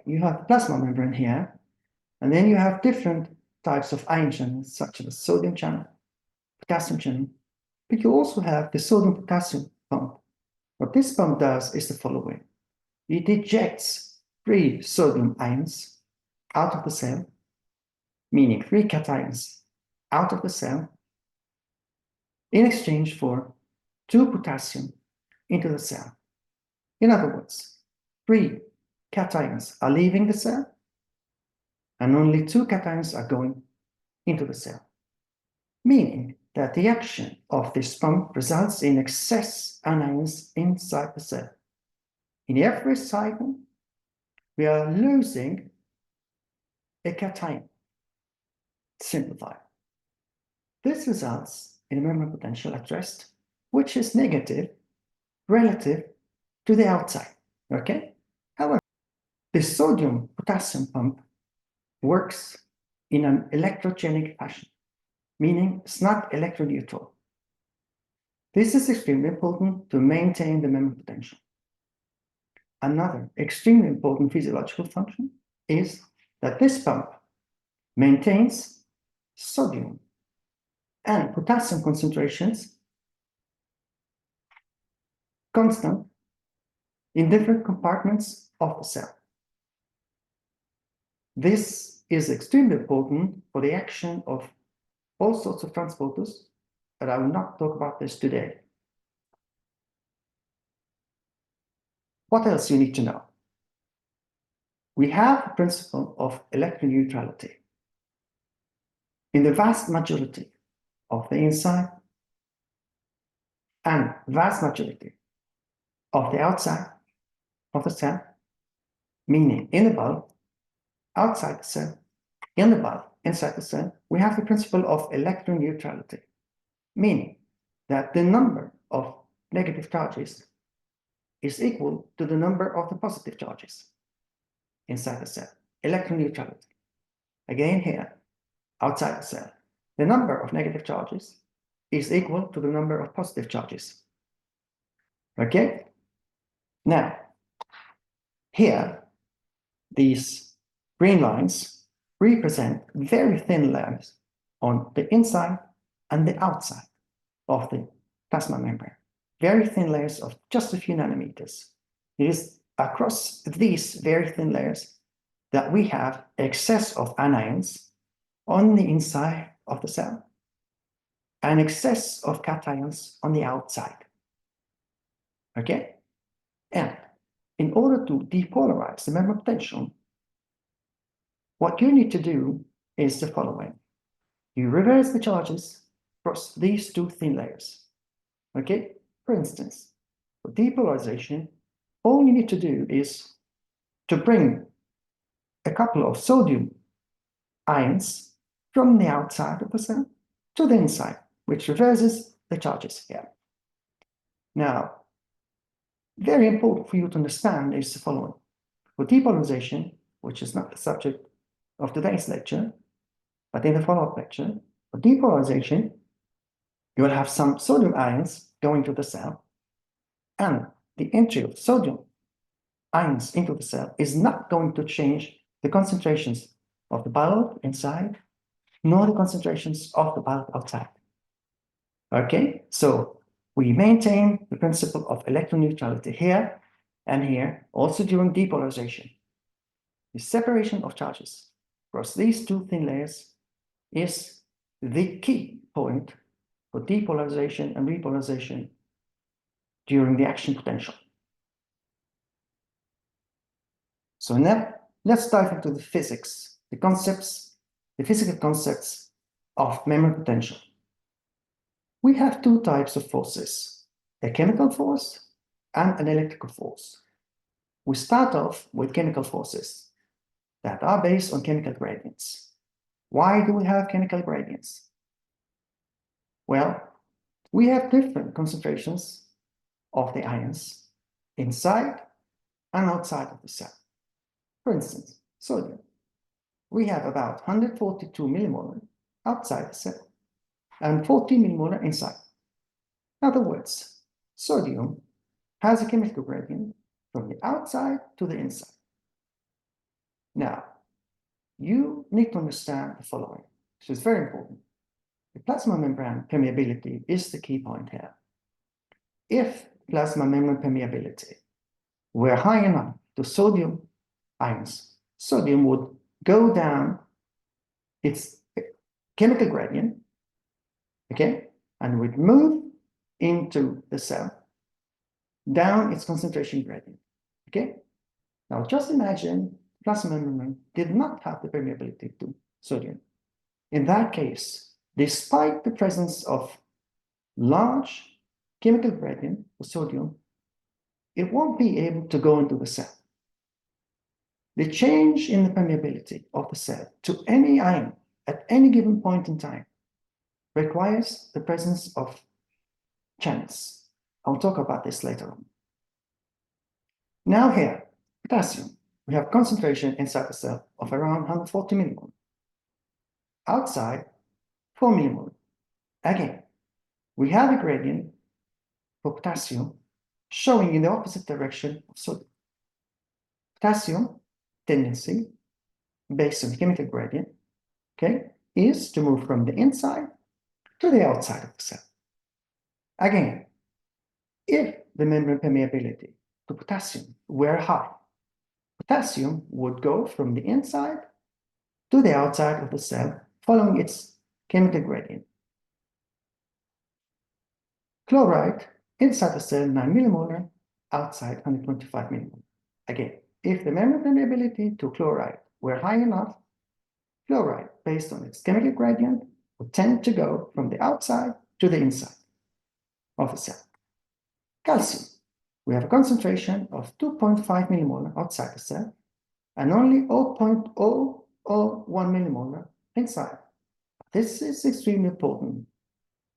you have plasma membrane here, and then you have different types of ion channels, such as sodium channel, potassium channel, but you also have the sodium-potassium pump. What this pump does is the following. It ejects 3 sodium ions out of the cell, meaning 3 cations out of the cell, in exchange for 2 potassium into the cell. In other words, 3 cations are leaving the cell, and only 2 cations are going into the cell, meaning that the action of this pump results in excess anions inside the cell. In every cycle, we are losing a cation, simplified. This results in a memory potential at rest, which is negative relative to the outside, okay? However, the sodium-potassium pump works in an electrogenic fashion, meaning it's not electroneutral. This is extremely important to maintain the memory potential. Another extremely important physiological function is that this pump maintains sodium and potassium concentrations constant in different compartments of the cell. This is extremely important for the action of all sorts of transporters, but I will not talk about this today. What else you need to know? We have the principle of electroneutrality. In the vast majority of the inside and vast majority of the outside of the cell, meaning in the bulk, outside the cell, in the bulk, inside the cell, we have the principle of electroneutrality, meaning that the number of negative charges is equal to the number of the positive charges inside the cell. Electroneutrality. Again here, outside the cell, the number of negative charges is equal to the number of positive charges. Okay? Now, here, these green lines represent very thin layers on the inside and the outside of the plasma membrane. Very thin layers of just a few nanometers. It is across these very thin layers that we have excess of anions on the inside of the cell and excess of cations on the outside. Okay? And in order to depolarize the memory potential, what you need to do is the following. You reverse the charges across these 2 thin layers. Okay? For instance, for depolarization, all you need to do is to bring a couple of sodium ions from the outside of the cell to the inside, which reverses the charges here. Now, very important for you to understand is the following. For depolarization, which is not the subject of today's lecture, but in the follow-up lecture, for depolarization, you will have some sodium ions going to the cell, and the entry of sodium ions into the cell is not going to change the concentrations of the bulk inside, nor the concentrations of the bulk outside. Okay, so we maintain the principle of electroneutrality here and here, also during depolarization. The separation of charges across these 2 thin layers is the key point for depolarization and repolarization during the action potential. So now let's dive into the physics, the concepts, the physical concepts of memory potential. We have 2 types of forces, a chemical force and an electrical force. We start off with chemical forces that are based on chemical gradients. Why do we have chemical gradients? Well, we have different concentrations of the ions inside and outside of the cell. For instance, sodium. We have about 142 millimolar outside the cell and 40 millimolar inside. In other words, sodium has a chemical gradient from the outside to the inside. Now, you need to understand the following. So it's very important. The plasma membrane permeability is the key point here. If plasma membrane permeability were high enough to sodium ions, sodium would go down its chemical gradient, okay, and would move into the cell down its concentration gradient, okay? Now just imagine plasma membrane did not have the permeability to sodium. In that case, despite the presence of large chemical gradient for sodium, it won't be able to go into the cell. The change in the permeability of the cell to any ion at any given point in time requires the presence of channels. I'll talk about this later on. Now here, potassium, we have concentration inside the cell of around 140 millimolar. Outside, 4 millimolar. Again, we have a gradient for potassium showing in the opposite direction of sodium. Potassium tendency, based on the chemical gradient, okay, is to move from the inside to the outside of the cell. Again, if the membrane permeability to potassium were high, potassium would go from the inside to the outside of the cell following its chemical gradient. Chloride inside the cell 9 millimolar, outside 125 millimolar. Again, if the membrane permeability to chloride were high enough, chloride, based on its chemical gradient, would tend to go from the outside to the inside of the cell. Calcium, we have a concentration of 2.5 millimolar outside the cell and only 0.001 millimolar inside. This is extremely important.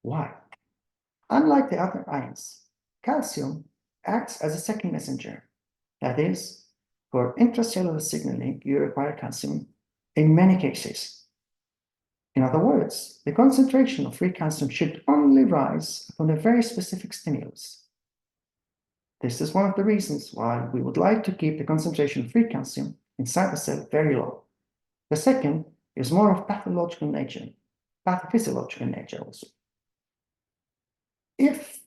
Why? Unlike the other ions, calcium acts as a second messenger. That is, for intracellular signaling, you require calcium in many cases. In other words, the concentration of free calcium should only rise upon a very specific stimulus. This is one of the reasons why we would like to keep the concentration of free calcium inside the cell very low. The second is more of pathological nature, pathophysiological nature also. If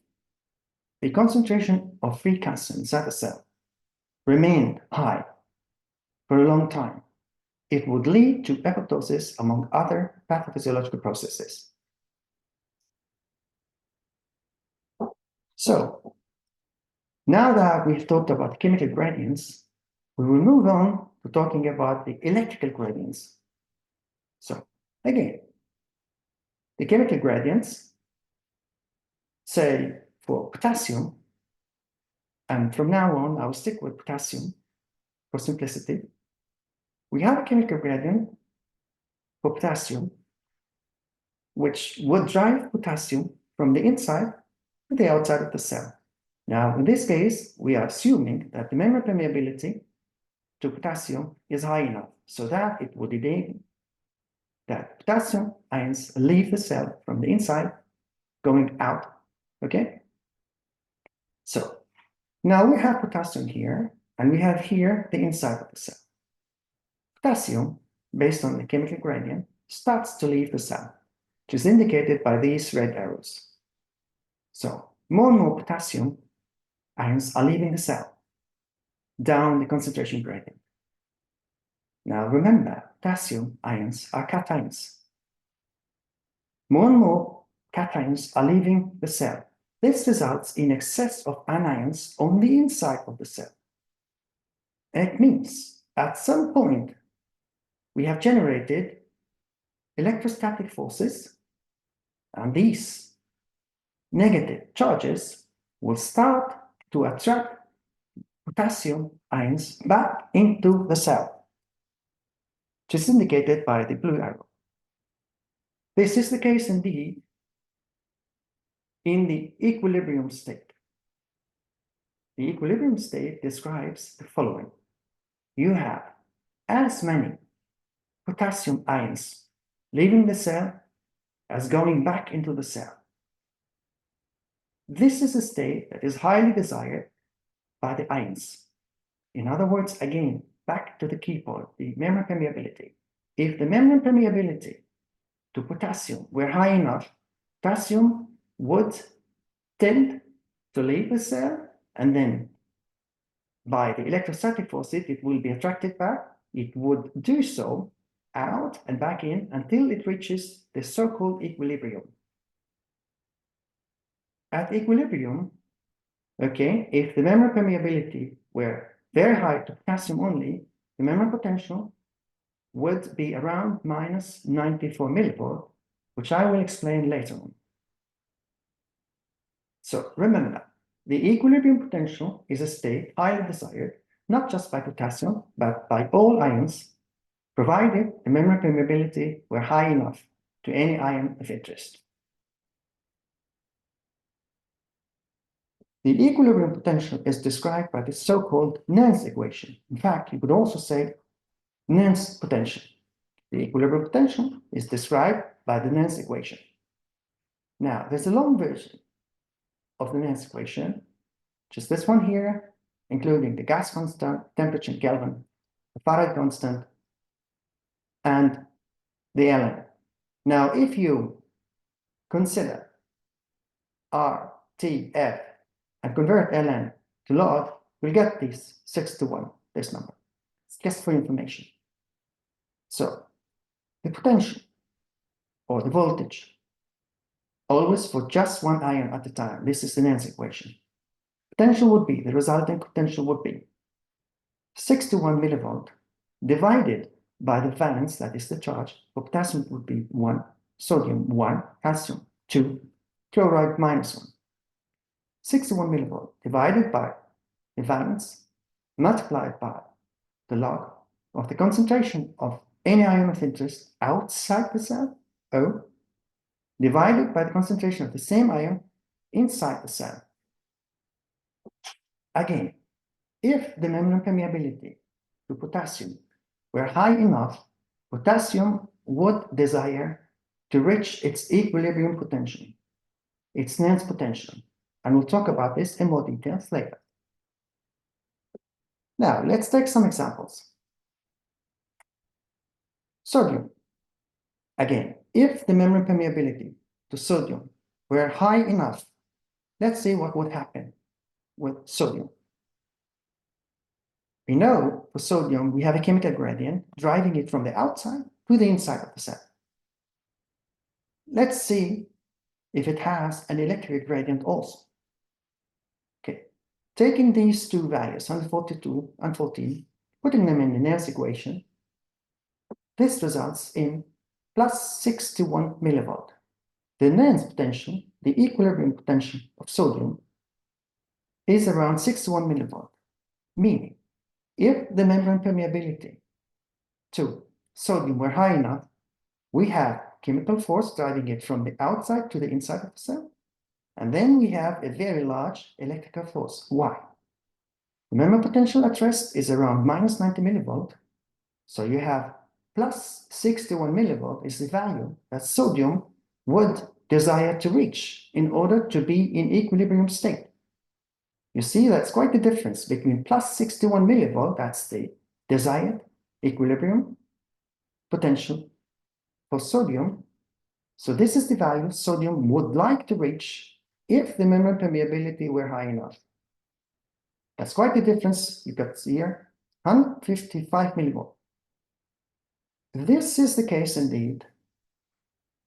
the concentration of free calcium inside the cell remained high for a long time, it would lead to apoptosis among other pathophysiological processes. So, now that we've talked about chemical gradients, we will move on to talking about the electrical gradients. So, again, the chemical gradients, say for potassium, and from now on, I will stick with potassium for simplicity. We have a chemical gradient for potassium, which would drive potassium from the inside to the outside of the cell. Now, in this case, we are assuming that the membrane permeability to potassium is high enough so that it would enable that potassium ions leave the cell from the inside going out, okay? So, now we have potassium here, and we have here the inside of the cell. Potassium, based on the chemical gradient, starts to leave the cell, which is indicated by these red arrows. So, more and more potassium ions are leaving the cell, down the concentration gradient. Now remember, potassium ions are cations. More and more cations are leaving the cell. This results in excess of anions on the inside of the cell. And it means at some point we have generated electrostatic forces, and these negative charges will start to attract potassium ions back into the cell, which is indicated by the blue arrow. This is the case indeed in the equilibrium state. The equilibrium state describes the following. You have as many potassium ions leaving the cell as going back into the cell. This is a state that is highly desired by the ions. In other words, again, back to the key point, the membrane permeability. If the membrane permeability to potassium were high enough, potassium would tend to leave the cell, and then by the electrostatic force, it will be attracted back. It would do so out and back in until it reaches the so-called equilibrium. At equilibrium, okay, if the membrane permeability were very high to potassium only, the membrane potential would be around minus 94 millivolt, which I will explain later on. So remember, the equilibrium potential is a state highly desired, not just by potassium, but by all ions, provided the membrane permeability were high enough to any ion of interest. The equilibrium potential is described by the so-called Nernst equation. In fact, you could also say Nernst potential. The equilibrium potential is described by the Nernst equation. Now, there's a long version of the Nernst equation, just this one here, including the gas constant, temperature in Kelvin, the Faraday constant, and the ln. Now, if you consider R, T, F, and convert ln to log, we'll get this 6 to 1, this number. It's just for information. So, the potential, or the voltage, always for just one ion at a time. This is the Nernst equation. Potential would be, the resulting potential would be 6 to 1 millivolt divided by the valence, that is the charge. For potassium would be 1, sodium 1, calcium 2, chloride minus 1. 6 to 1 millivolt divided by the valence multiplied by the log of the concentration of any ion of interest outside the cell, O, divided by the concentration of the same ion inside the cell. Again, if the membrane permeability to potassium were high enough, potassium would desire to reach its equilibrium potential, its Nernst potential. And we'll talk about this in more details later. Now, let's take some examples. Sodium. Again, if the membrane permeability to sodium were high enough, let's see what would happen with sodium. We know for sodium, we have a chemical gradient driving it from the outside to the inside of the cell. Let's see if it has an electric gradient also. Okay, taking these two values, 142 and 14, putting them in the Nernst equation, this results in plus 61 millivolt. The Nernst potential, the equilibrium potential of sodium, is around 61 millivolt, meaning if the membrane permeability to sodium were high enough, we have chemical force driving it from the outside to the inside of the cell, and then we have a very large electrical force. Why? The membrane potential at rest is around minus 90 millivolt, so you have plus 61 millivolt is the value that sodium would desire to reach in order to be in equilibrium state. You see, that's quite the difference between plus 61 millivolt, that's the desired equilibrium potential for sodium. So this is the value sodium would like to reach if the membrane permeability were high enough. That's quite the difference. You got here 155 millivolt. This is the case indeed.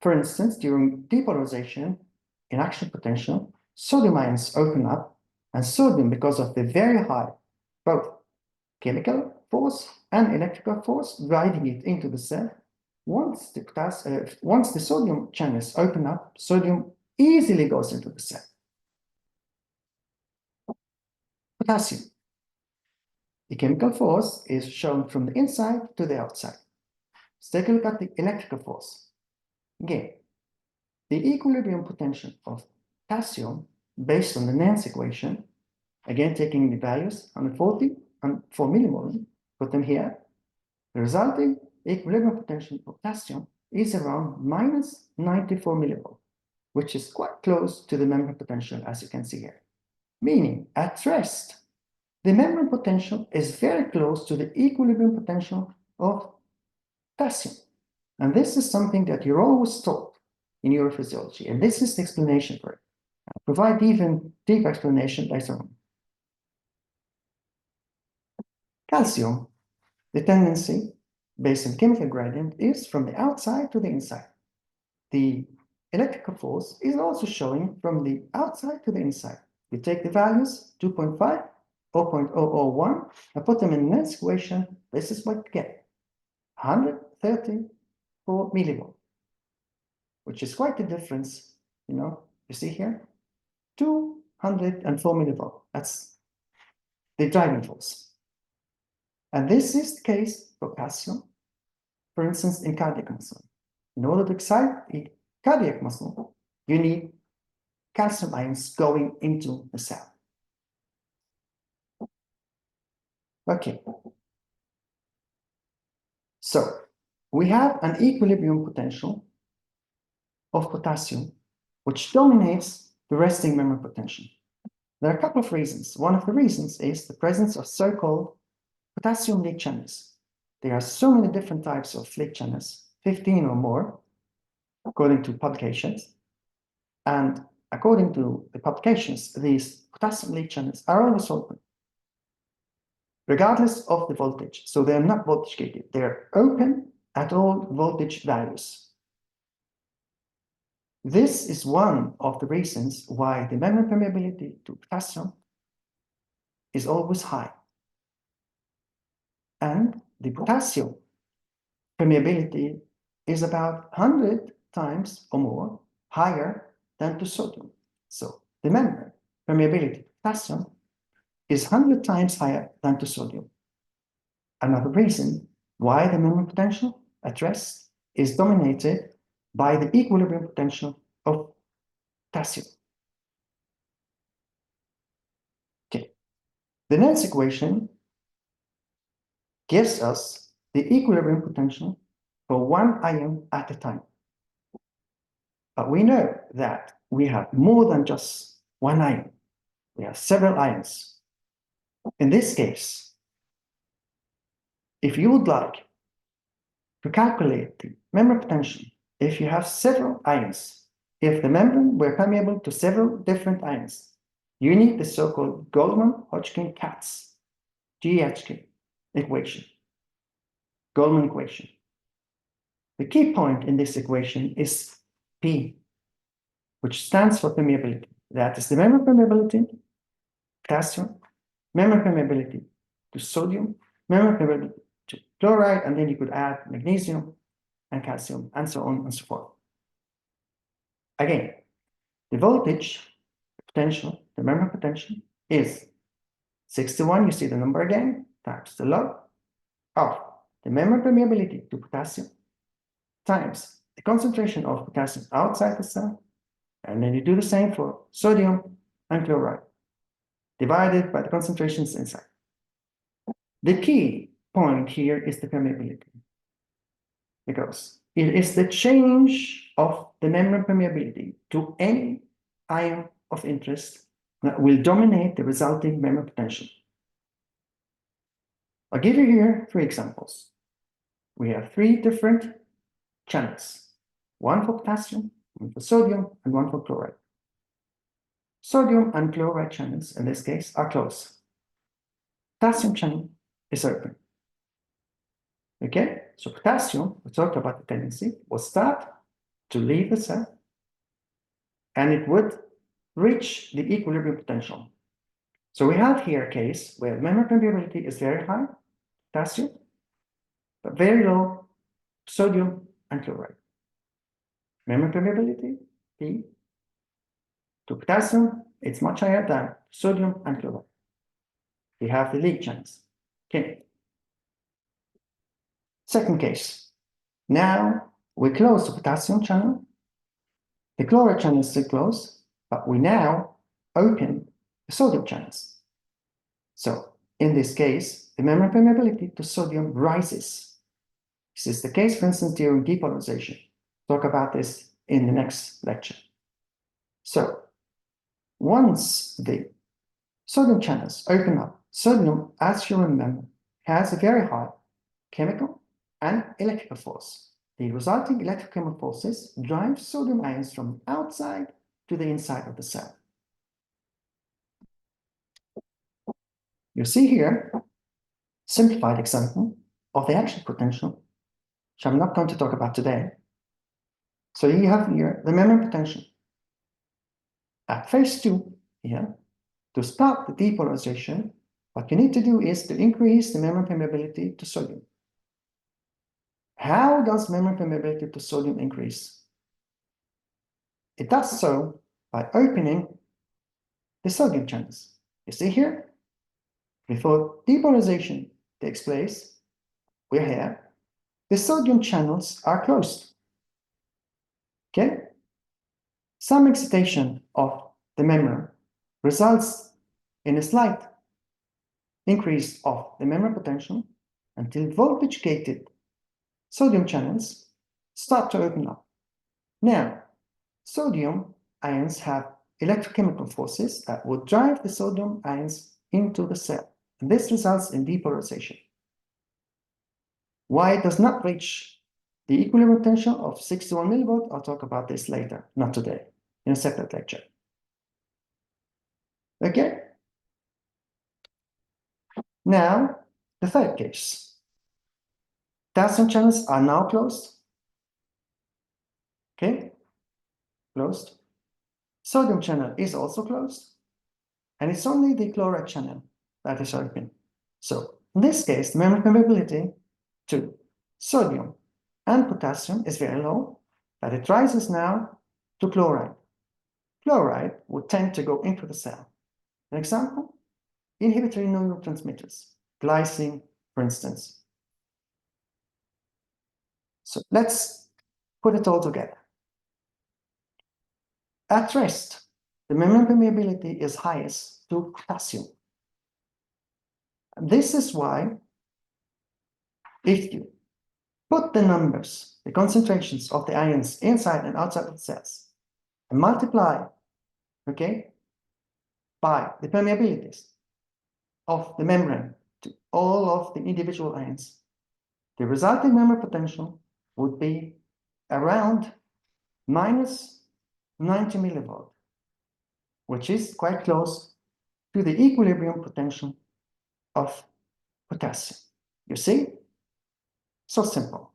For instance, during depolarization in action potential, sodium ions open up, and sodium, because of the very high both chemical force and electrical force driving it into the cell, once the sodium channels open up, sodium easily goes into the cell. Potassium. The chemical force is shown from the inside to the outside. Let's take a look at the electrical force. Again, the equilibrium potential of potassium based on the Nernst equation, again taking the values 140 and 4 millimolar, put them here. The resulting equilibrium potential of potassium is around minus 94 millivolt, which is quite close to the membrane potential, as you can see here. Meaning, at rest, the membrane potential is very close to the equilibrium potential of potassium. And this is something that you're always taught in neurophysiology, and this is the explanation for it. I'll provide even deeper explanation later on. Calcium, the tendency based on chemical gradient is from the outside to the inside. The electrical force is also showing from the outside to the inside. You take the values 2.5, 0.001, and put them in the next equation. This is what you get: 134 millivolt, which is quite a difference. You see here, 204 millivolt. That's the driving force. And this is the case for calcium, for instance, in cardiac muscle. In order to excite the cardiac muscle, you need calcium ions going into the cell. Okay. So we have an equilibrium potential of potassium, which dominates the resting membrane potential. There are a couple of reasons. One of the reasons is the presence of so-called potassium leak channels. There are so many different types of leak channels, 15 or more, according to publications. And according to the publications, these potassium leak channels are always open, regardless of the voltage. So they're not voltage gated. They're open at all voltage values. This is one of the reasons why the membrane permeability to potassium is always high. And the potassium permeability is about 100 times or more higher than to sodium. So the membrane permeability to potassium is 100 times higher than to sodium. Another reason why the membrane potential at rest is dominated by the equilibrium potential of potassium. Okay. The next equation gives us the equilibrium potential for one ion at a time. But we know that we have more than just one ion. We have several ions. In this case, if you would like to calculate the membrane potential, if you have several ions, if the membrane were permeable to several different ions, you need the so-called Goldman-Hodgkin-Katz, GHK equation, Goldman equation. The key point in this equation is P, which stands for permeability. That is the membrane permeability, potassium, membrane permeability to sodium, membrane permeability to chloride, and then you could add magnesium and calcium, and so on and so forth. Again, the voltage potential, the membrane potential, is 61, you see the number again, times the log of the membrane permeability to potassium times the concentration of potassium outside the cell, and then you do the same for sodium and chloride, divided by the concentrations inside. The key point here is the permeability, because it is the change of the membrane permeability to any ion of interest that will dominate the resulting membrane potential. I'll give you here 3 examples. We have 3 different channels, one for potassium, one for sodium, and one for chloride. Sodium and chloride channels, in this case, are closed. Potassium channel is open. Okay, so potassium, we talked about the tendency, will start to leave the cell, and it would reach the equilibrium potential. So we have here a case where membrane permeability is very high, potassium, but very low, sodium and chloride. Membrane permeability, P, to potassium, it's much higher than sodium and chloride. We have the leak channels. Okay. Second case. Now we close the potassium channel. The chloride channel is still closed, but we now open the sodium channels. So in this case, the membrane permeability to sodium rises. This is the case, for instance, during depolarization. Talk about this in the next lecture. So once the sodium channels open up Sodium, as you remember, has a very high chemical and electrical force. The resulting electrochemical forces drive sodium ions from outside to the inside of the cell. You see here, simplified example of the action potential, which I'm not going to talk about today. So you have here the membrane potential. At phase 2 here, to stop the depolarization, what you need to do is to increase the membrane permeability to sodium. How does membrane permeability to sodium increase? It does so by opening the sodium channels. You see here, before depolarization takes place, we're here, the sodium channels are closed. Okay? Some excitation of the membrane results in a slight increase of the membrane potential until voltage-gated sodium channels start to open up. Now, sodium ions have electrochemical forces that would drive the sodium ions into the cell. And this results in depolarization. Why it does not reach the equilibrium potential of 61 millivolt, I'll talk about this later, not today, in a separate lecture. Okay? Now, the third case. Potassium channels are now closed. Okay? Closed. Sodium channel is also closed. And it's only the chloride channel that is open. So, in this case, the membrane permeability to sodium and potassium is very low, but it rises now to chloride. Chloride would tend to go into the cell. An example, inhibitory neurotransmitters, glycine, for instance. So let's put it all together. At rest, the membrane permeability is highest to potassium. And this is why, if you put the numbers, the concentrations of the ions inside and outside of the cells, and multiply, okay, by the permeabilities of the membrane to all of the individual ions, the resulting membrane potential would be around minus 90 millivolt, which is quite close to the equilibrium potential of potassium. You see? So simple.